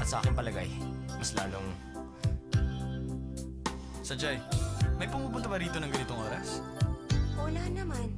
At sa akin palagay, mas lalong... Sajay, may pumupunta ba rito ng ganitong oras? Wala naman.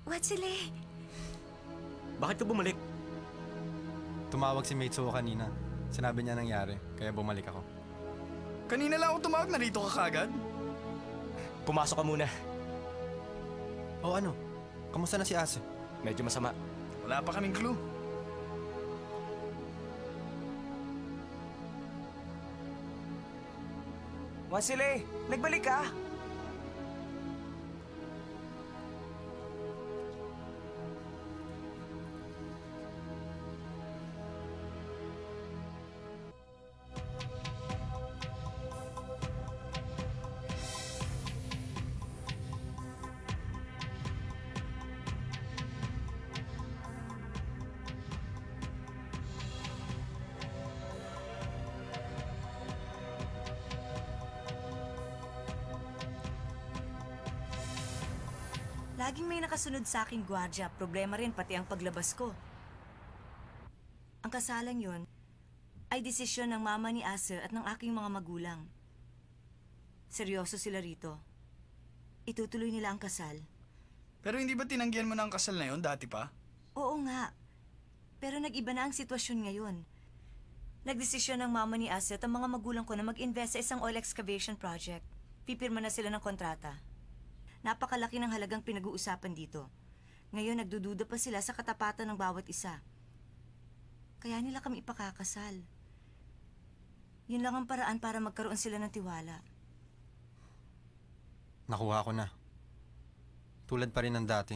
Watsile! Bakit ka bumalik? Tumawag si Mitsuo kanina. Sinabi niya nangyari, kaya bumalik ako. Kanina lang ako tumawag, narito ka kagad. Pumasok ka muna. O ano? Kamusta na si Ase? Medyo masama. Wala pa kaming clue. Wasile, nagbalik ka? Laging may nakasunod sa aking gwardya. Problema rin pati ang paglabas ko. Ang kasalang yon ay desisyon ng mama ni Asa at ng aking mga magulang. Seryoso sila rito. Itutuloy nila ang kasal. Pero hindi ba tinanggihan mo na ang kasal na yon dati pa? Oo nga. Pero nag-iba na ang sitwasyon ngayon. Nagdesisyon ng mama ni Asa at ang mga magulang ko na mag-invest sa isang oil excavation project. Pipirma na sila ng kontrata. Napakalaki ng halagang pinag-uusapan dito. Ngayon, nagdududa pa sila sa katapatan ng bawat isa. Kaya nila kami ipakakasal. Yun lang ang paraan para magkaroon sila ng tiwala. Nakuha ko na. Tulad pa rin ng dati.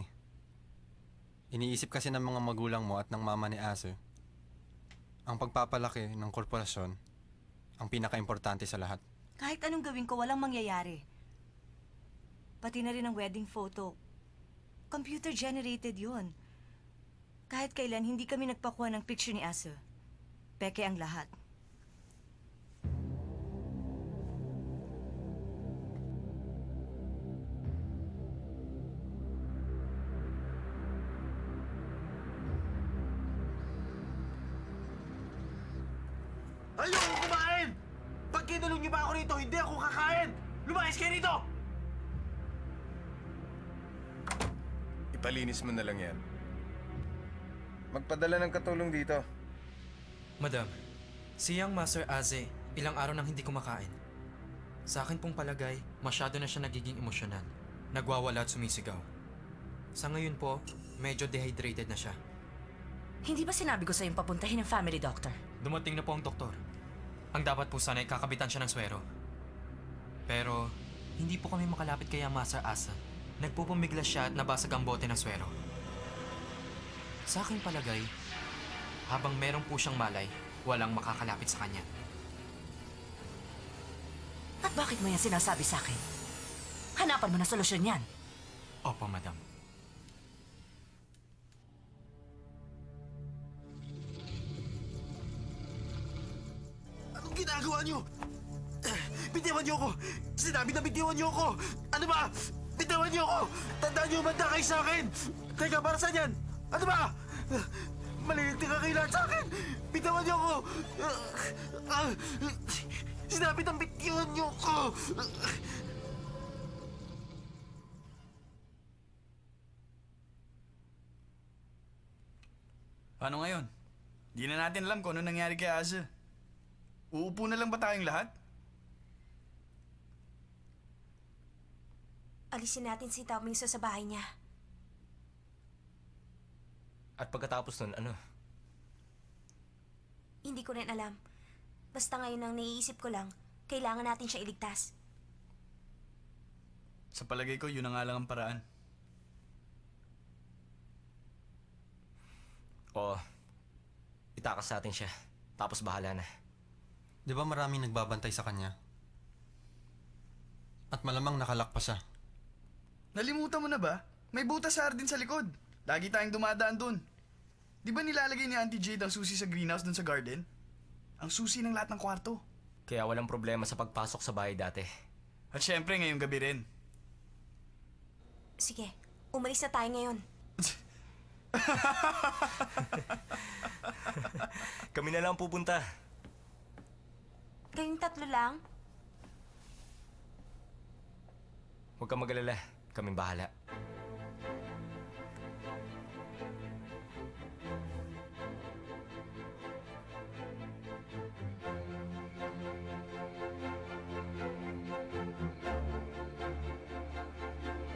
Iniisip kasi ng mga magulang mo at ng mama ni Ase, ang pagpapalaki ng korporasyon ang pinaka-importante sa lahat. Kahit anong gawin ko, walang mangyayari. Pati na rin ang wedding photo. Computer-generated yun. Kahit kailan, hindi kami nagpakuha ng picture ni Asa. Peke ang lahat. Ayoko kumain! Pag kinulong niyo ba ako rito, hindi ako kakain! Lumayas kayo rito! Ipalinis mo na lang yan. Magpadala ng katulong dito. Madam, si Young Master Aze, ilang araw nang hindi kumakain. Sa akin pong palagay, masyado na siya nagiging emosyonal. Nagwawala at sumisigaw. Sa ngayon po, medyo dehydrated na siya. Hindi ba sinabi ko sa'yong papuntahin ng family doctor? Dumating na po ang doktor. Ang dapat po sana ay kakabitan siya ng swero. Pero, hindi po kami makalapit kay Young Master Asa. Nagpupumiglas siya at nabasag ang bote ng swero. Sa aking palagay, habang meron po siyang malay, walang makakalapit sa kanya. At bakit mo yan sinasabi sa akin? Hanapan mo na solusyon yan. Opo, madam. Anong ginagawa niyo? Bitiwan niyo ako! Sinabi na bitiwan niyo ako! Ano ba? Bitiwan niyo ako! Tandaan niyo umanda kayo sa akin! Teka, para saan yan? Ano ba? Malilinti ka kayo lahat sa akin! Bitiwan niyo ako! Sinabi na bitiwan niyo ako! Paano ngayon? Di na natin alam kung ano nangyari kay Asa. Uupo na lang ba tayong lahat? Alisin natin si Tao Mingso sa bahay niya. At pagkatapos nun, ano? Hindi ko rin alam. Basta ngayon ang naiisip ko lang, kailangan natin siya iligtas. Sa palagay ko, yun na nga lang ang paraan. O, itakas natin siya. Tapos bahala na. Di ba maraming nagbabantay sa kanya? At malamang nakalak pa siya. Nalimutan mo na ba? May butas sa hardin sa likod. Lagi tayong dumadaan dun. Di ba nilalagay ni Auntie Jade ang susi sa greenhouse dun sa garden? Ang susi ng lahat ng kwarto. Kaya walang problema sa pagpasok sa bahay dati. At syempre ngayong gabi rin. Sige, umalis na tayo ngayon. Kami na lang pupunta. Kayong tatlo lang? Huwag kang mag-alala. Kaming bahala.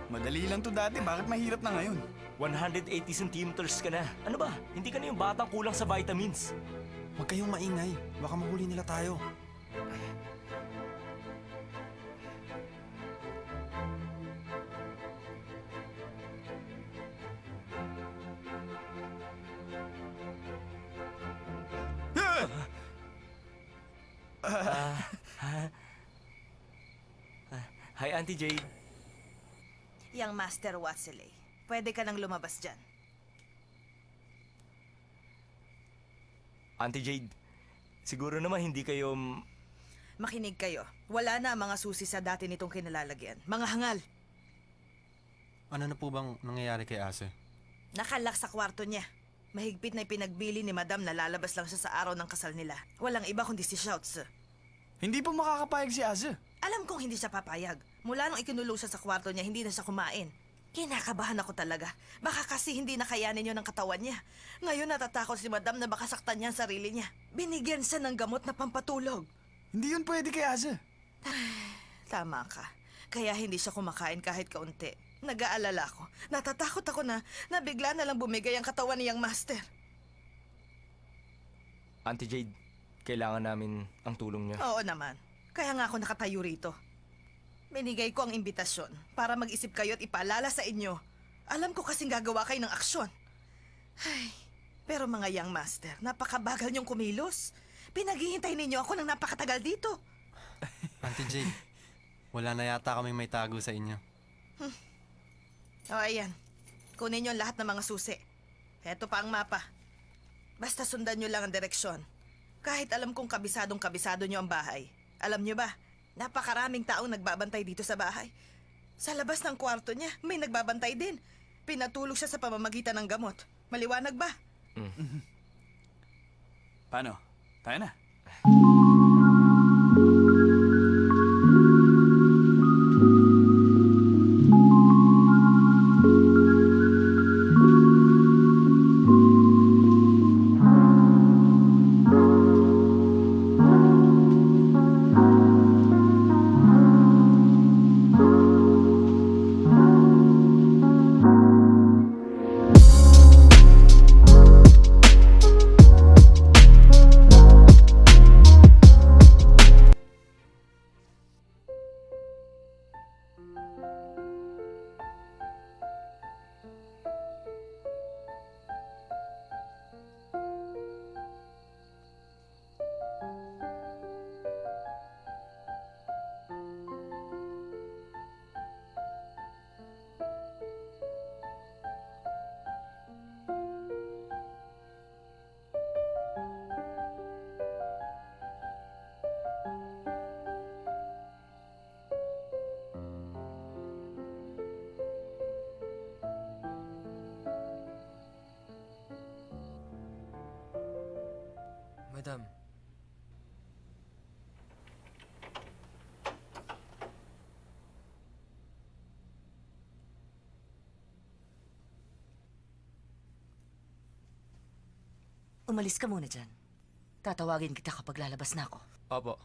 Madali lang to dati, bakit mahirap na ngayon? 180 centimeters ka na. Ano ba? Hindi ka na yung batang kulang sa vitamins. Huwag kayong maingay. Baka mahuli nila tayo. Hi, Auntie Jade. Yang Master Watley, pwede ka nang lumabas dyan. Auntie Jade, siguro naman hindi kayo... Makinig kayo. Wala na ang mga susi sa dati nitong kinalalagyan. Mga hangal. Ano na po bang nangyayari kay Ase? Nakalak sa kwarto niya. Mahigpit na ipinagbili ni Madam na lalabas lang siya sa araw ng kasal nila. Walang iba kundi si Shouts. Hindi po makakapayag si Asa. Alam kong hindi siya papayag. Mula nung ikinulong siya sa kwarto niya, hindi na siya kumain. Kinakabahan ako talaga. Baka kasi hindi nakayanin yun ng katawan niya. Ngayon natatakot si Madam na baka saktan niya ang sarili niya. Binigyan siya ng gamot na pampatulog. Hindi yun pwede kay Asa. Tama ka. Kaya hindi siya kumakain kahit kaunti. Nag-aalala ako. Natatakot ako na bigla na lang bumigay ang katawan niyang master. Auntie Jade, kailangan namin ang tulong niyo. Oo naman. Kaya nga ako nakatayo rito. Binigay ko ang imbitasyon para mag-isip kayo at ipaalala sa inyo. Alam ko kasing gagawa kayo ng aksyon. Ay, pero mga young master, napakabagal niyong kumilos. Pinaghihintay ninyo ako ng napakatagal dito. Auntie Jade, wala na yata kami may tago sa inyo. O ayan, kunin niyo ang lahat ng mga susi. Heto pa ang mapa. Basta sundan niyo lang ang direksyon. Kahit alam kong kabisado niyo ang bahay. Alam niyo ba, napakaraming taong nagbabantay dito sa bahay. Sa labas ng kwarto niya, may nagbabantay din. Pinatulog siya sa pamamagitan ng gamot. Maliwanag ba? Paano? Tayo na. Madam, Umalis ka muna dyan. Tatawagin kita kapag lalabas na ako. Opo.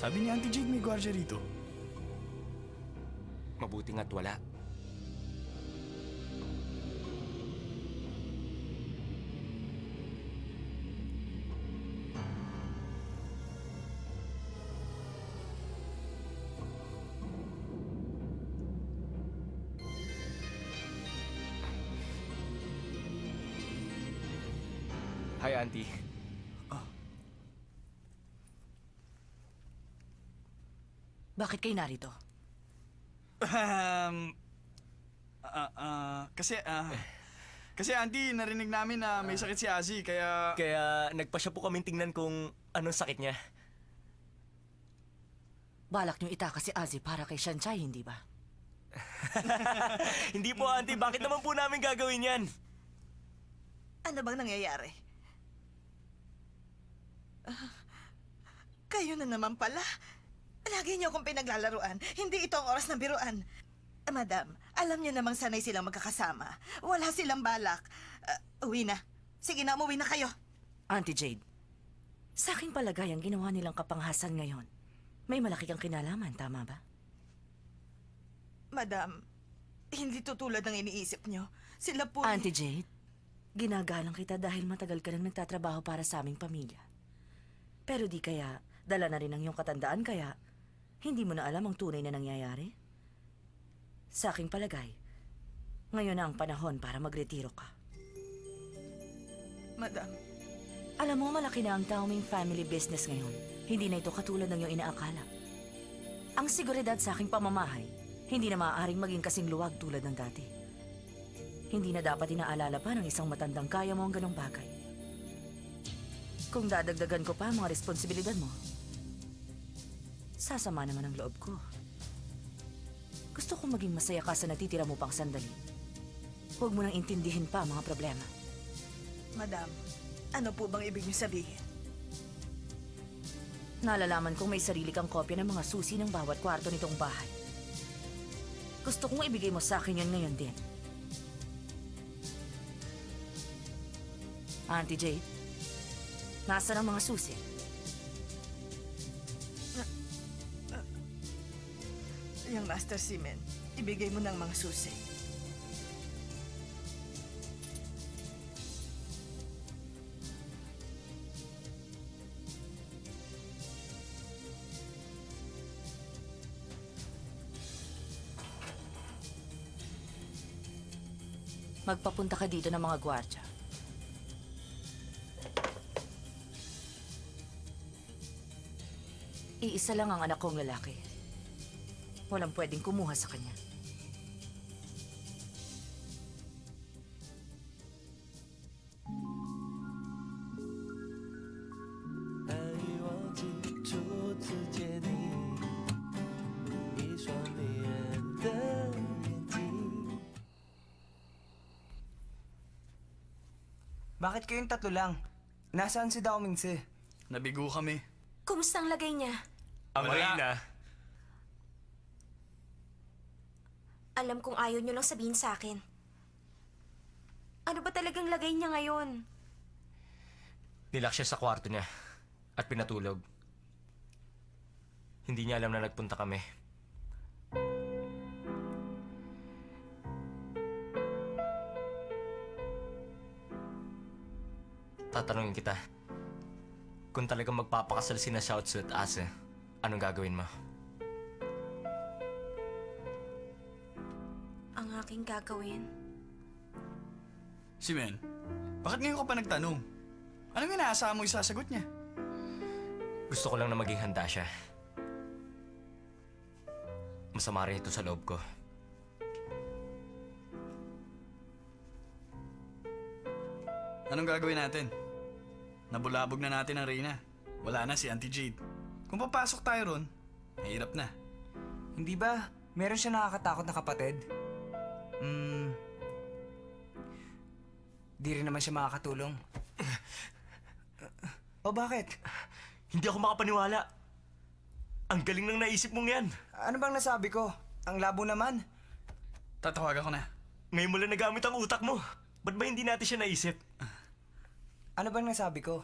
Sabi ni Auntie Jade may gwardiya rito. Mabuti nga't wala. Hi, Auntie. Bakit kayo narito? Kasi Auntie, narinig namin na may sakit si Azzy, kaya... Kaya nagpa siya po kaming tingnan kung anong sakit niya. Balak niyong itaka si Azzy para kay Shanchay, hindi ba? Hindi po, Auntie. Bakit naman po namin gagawin yan? Ano bang nangyayari? Kayo na naman pala. Lagi niyo akong pinaglalaruan. Hindi ito ang oras ng biruan. Madam, alam niyo namang sanay silang magkakasama. Wala silang balak. Uwi na. Sige na, umuwi na kayo. Auntie Jade, sa aking palagay ang ginawa nilang kapanghasan ngayon, may malaki kang kinalaman, tama ba? Madam, hindi tutulad ng iniisip niyo. Sila po... Auntie Jade, ginagalang kita dahil matagal ka nang nagtatrabaho para sa aming pamilya. Pero di kaya, dala na rin ang iyong katandaan kaya, hindi mo na alam ang tunay na nangyayari? Sa aking palagay, ngayon na ang panahon para magretiro ka. Madam, Alam mo, malaki na ang Taoming family business ngayon. Hindi na ito katulad ng iyong inaakala. Ang seguridad sa aking pamamahay, hindi na maaaring maging kasing luwag tulad ng dati. Hindi na dapat inaalala pa ng isang matandang kaya mo ang ganong bagay. Kung dadagdagan ko pa ang mga responsibilidad mo, sasama naman ang loob ko. Gusto kong maging masaya ka sa natitira mo pang sandali. Huwag mo nang intindihin pa ang mga problema. madam, ano po bang ibig niyo sabihin? Nalalaman kong may sarili kang kopya ng mga susi ng bawat kwarto nitong bahay. Gusto kong ibigay mo sa akin yan ngayon din. Auntie Jade, nasaan ang mga susi? Yung Master Seaman, ibigay mo ng mga susi. Magpapunta ka dito ng mga gwardya. Iisa lang ang anak kong lalaki. Walang pwedeng kumuha sa kanya. Bakit kayong tatlo lang? Nasaan si Dao Mingse? Nabigo kami. Kumusta ang lagay niya? Wala na. Alam kong ayaw niyo lang sabihin sa akin. Ano ba talagang lagay niya ngayon? Nilak siya sa kwarto niya at pinatulog. Hindi niya alam na nagpunta kami. Tatanungin kita, kung talagang magpapakasal sina Xiaotzu at Ase, anong gagawin mo? Ang aking gagawin? Si Men, bakit ngayon ka pa nagtanong? Anong inaasahan mo isasagot niya? Gusto ko lang na maging handa siya. Masama rin ito sa loob ko. Anong gagawin natin? Nabulabog na natin ang Reyna. Wala na si Auntie Jade. Kung papasok tayo ron, mahirap na. Hindi ba meron siya nakakatakot na kapatid? Di rin naman siya makakatulong. O bakit? Hindi ako makapaniwala. Ang galing ng naisip mong yan. Ano bang nasabi ko? Ang labo naman. Tatawagan ko na. Ngayon mo lang nagamit ang utak mo. Ba't ba hindi natin siya naisip? Ano bang nasabi ko?